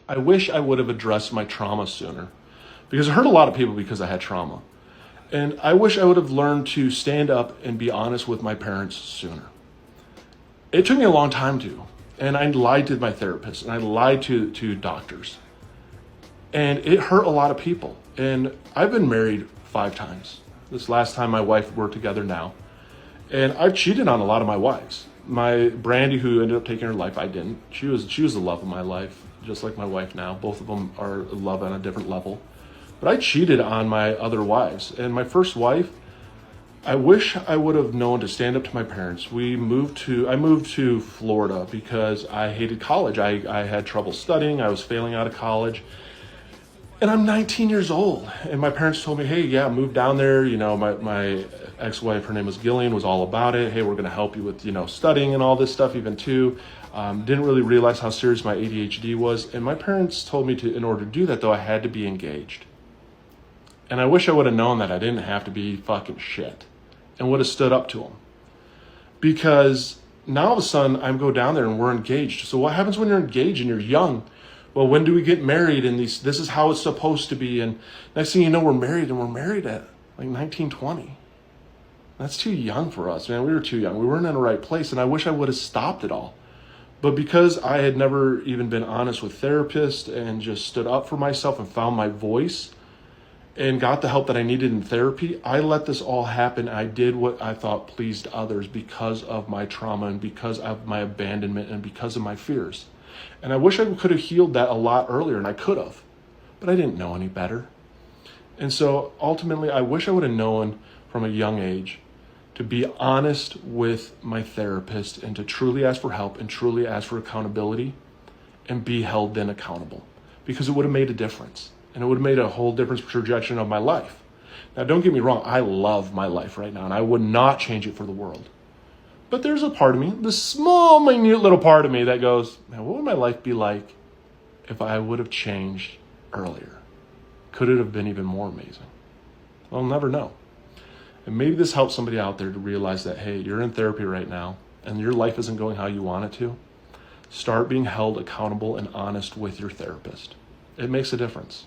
I wish I would have addressed my trauma sooner because I hurt a lot of people because I had trauma. And I wish I would have learned to stand up and be honest with my parents sooner. It took me a long time to. And I lied to my therapist and I lied to doctors. And it hurt a lot of people. And I've been married 5 times. This last time my wife, we're together now. And I've cheated on a lot of my wives. My Brandy, who ended up taking her life, I didn't. She was the love of my life, just like my wife now. Both of them are love on a different level. But I cheated on my other wives. And my first wife, I wish I would have known to stand up to my parents. I moved to Florida because I hated college. I had trouble studying. I was failing out of college. And I'm 19 years old. And my parents told me, hey, yeah, move down there. You know, my ex-wife, her name was Gillian, was all about it. Hey, we're going to help you with, studying and all this stuff even too. Didn't really realize how serious my ADHD was. And my parents told me in order to do that, though, I had to be engaged. And I wish I would have known that I didn't have to be fucking shit and would have stood up to them. Because now all of a sudden I go down there and we're engaged. So what happens when you're engaged and you're young? Well, when do we get married? And this is how it's supposed to be. And next thing you know, we're married at like 19, 20. That's too young for us, man. We were too young. We weren't in the right place. And I wish I would have stopped it all. But because I had never even been honest with therapists and just stood up for myself and found my voice and got the help that I needed in therapy, I let this all happen. I did what I thought pleased others because of my trauma and because of my abandonment and because of my fears. And I wish I could have healed that a lot earlier, and I could have, but I didn't know any better. And so ultimately, I wish I would have known from a young age to be honest with my therapist and to truly ask for help and truly ask for accountability and be held then accountable, because it would have made a difference. And it would have made a whole different trajectory of my life. Now, don't get me wrong. I love my life right now, and I would not change it for the world. But there's a part of me, the small, minute little part of me that goes, man, what would my life be like if I would have changed earlier? Could it have been even more amazing? I'll never know. And maybe this helps somebody out there to realize that, hey, you're in therapy right now, and your life isn't going how you want it to. Start being held accountable and honest with your therapist. It makes a difference.